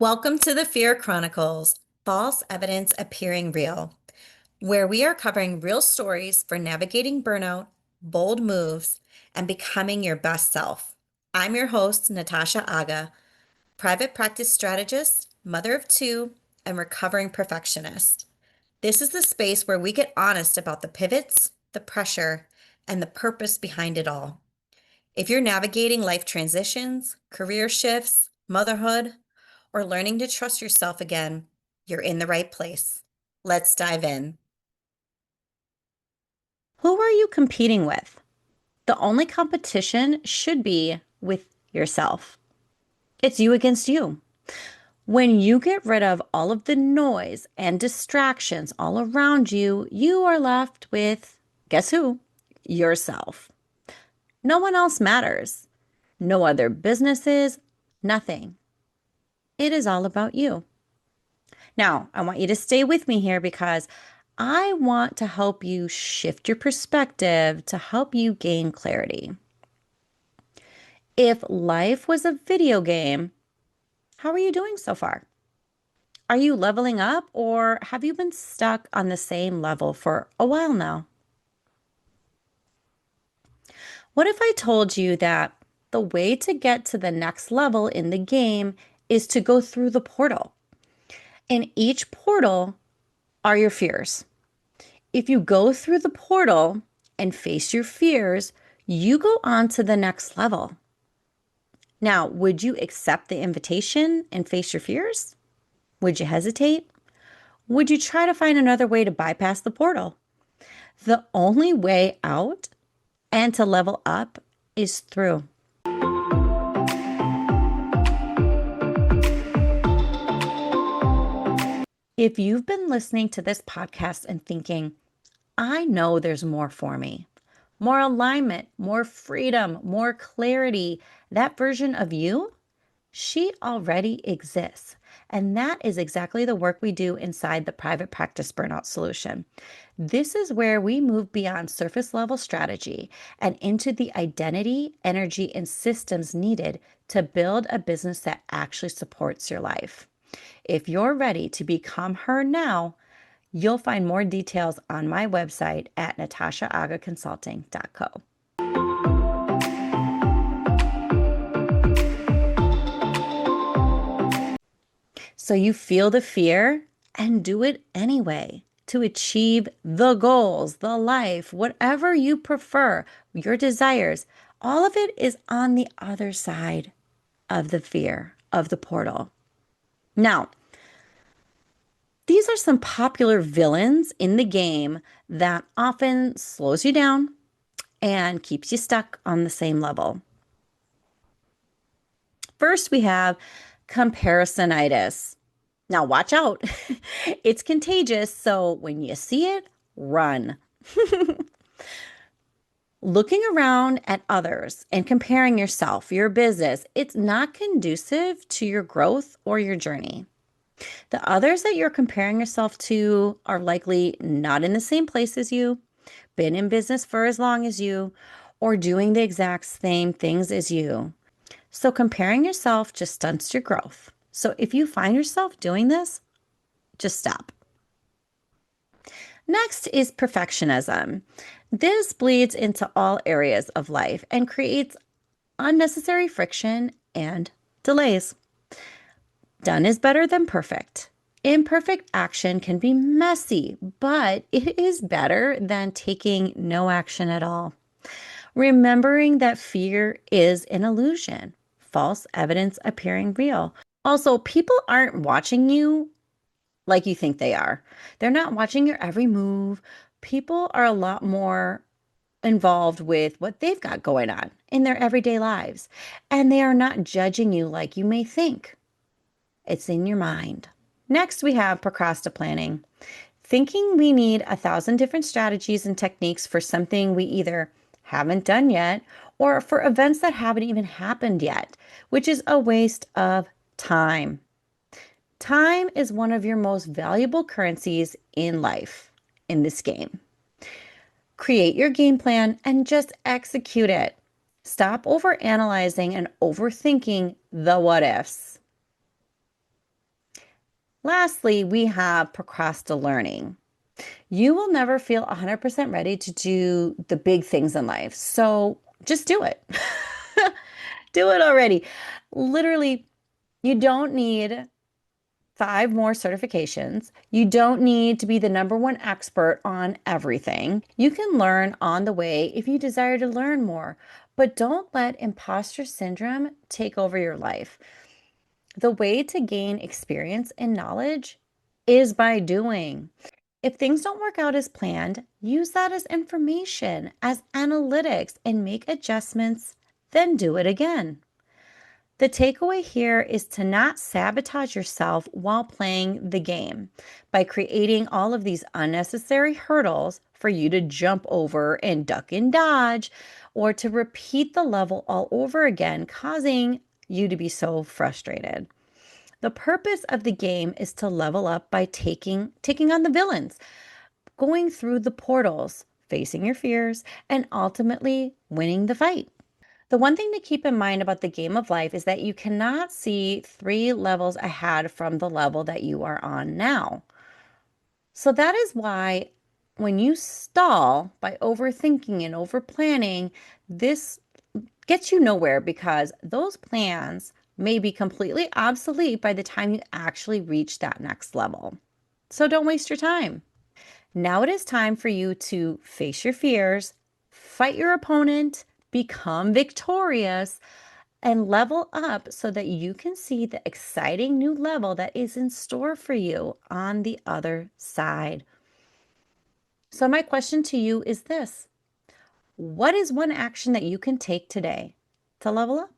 Welcome to the F.E.A.R Chronicles, false evidence appearing real, where we are covering real stories for navigating burnout, bold moves, and becoming your best self. I'm your host, Natasha Aga, private practice strategist, mother of two, and recovering perfectionist. This is the space where we get honest about the pivots, the pressure, and the purpose behind it all. If you're navigating life transitions, career shifts, motherhood, or learning to trust yourself again, you're in the right place. Let's dive in. Who are you competing with? The only competition should be with yourself. It's you against you. When you get rid of all of the noise and distractions all around you, you are left with, guess who? Yourself. No one else matters. No other businesses, nothing. It is all about you. Now, I want you to stay with me here because I want to help you shift your perspective to help you gain clarity. If life was a video game, how are you doing so far? Are you leveling up or have you been stuck on the same level for a while now? What if I told you that the way to get to the next level in the game is to go through the portal? And each portal are your fears. If you go through the portal and face your fears, you go on to the next level. Now, would you accept the invitation and face your fears? Would you hesitate? Would you try to find another way to bypass the portal? The only way out and to level up is through. If you've been listening to this podcast and thinking, I know there's more for me, more alignment, more freedom, more clarity, that version of you, she already exists. And that is exactly the work we do inside the Private Practice Burnout Solution. This is where we move beyond surface level strategy and into the identity, energy, and systems needed to build a business that actually supports your life. If you're ready to become her now, you'll find more details on my website at natashaagaconsulting.co. So you feel the fear and do it anyway to achieve the goals, the life, whatever you prefer, your desires. All of it is on the other side of the fear of the portal. Now, these are some popular villains in the game that often slows you down and keeps you stuck on the same level. First, we have comparisonitis. Now, watch out. It's contagious, so when you see it, run. Looking around at others and comparing yourself, your business, it's not conducive to your growth or your journey. The others that you're comparing yourself to are likely not in the same place as you, been in business for as long as you, or doing the exact same things as you. So comparing yourself just stunts your growth. So if you find yourself doing this, just stop. Next is perfectionism. This bleeds into all areas of life and creates unnecessary friction and delays. Done is better than perfect. Imperfect action can be messy, but it is better than taking no action at all. Remembering that fear is an illusion, false evidence appearing real. Also, people aren't watching you like you think they are. They're not watching your every move. People are a lot more involved with what they've got going on in their everyday lives, and they are not judging you like you may think. It's in your mind. Next, we have procrastinating. Thinking we need 1,000 different strategies and techniques for something we either haven't done yet or for events that haven't even happened yet, which is a waste of time. Time is one of your most valuable currencies in life, in this game. Create your game plan and just execute it. Stop overanalyzing and overthinking the what ifs. Lastly, we have procrastinating. You will never feel 100% ready to do the big things in life. So just do it. Do it already. Literally, you don't need 5 more certifications. You don't need to be the number one expert on everything. You can learn on the way if you desire to learn more, but don't let imposter syndrome take over your life. The way to gain experience and knowledge is by doing. If things don't work out as planned, use that as information, as analytics, and make adjustments, then do it again. The takeaway here is to not sabotage yourself while playing the game by creating all of these unnecessary hurdles for you to jump over and duck and dodge, or to repeat the level all over again, causing you to be so frustrated. The purpose of the game is to level up by taking on the villains, going through the portals, facing your fears, and ultimately winning the fight. The one thing to keep in mind about the game of life is that you cannot see 3 levels ahead from the level that you are on now. So that is why when you stall by overthinking and overplanning, this gets you nowhere because those plans may be completely obsolete by the time you actually reach that next level. So don't waste your time. Now it is time for you to face your fears, fight your opponent, become victorious, and level up so that you can see the exciting new level that is in store for you on the other side. So, my question to you is this: what is one action that you can take today to level up?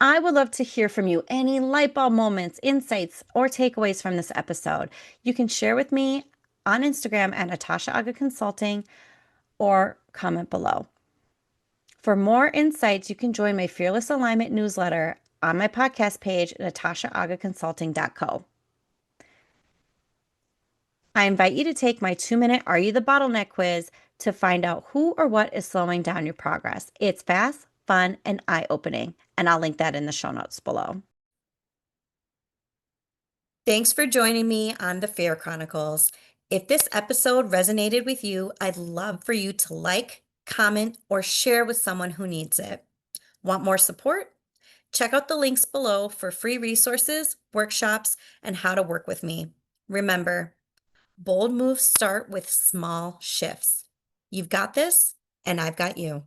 I would love to hear from you. Any light bulb moments, insights, or takeaways from this episode. You can share with me on Instagram at Natasha Aga Consulting or comment below. For more insights, you can join my Fearless Alignment newsletter on my podcast page, natashaagaconsulting.co. I invite you to take my 2-minute Are You the Bottleneck quiz to find out who or what is slowing down your progress. It's fast, fun, and eye-opening, and I'll link that in the show notes below. Thanks for joining me on the F.E.A.R Chronicles. If this episode resonated with you, I'd love for you to like, comment, or share with someone who needs it. Want more support? Check out the links below for free resources, workshops, and how to work with me. Remember, bold moves start with small shifts. You've got this, and I've got you.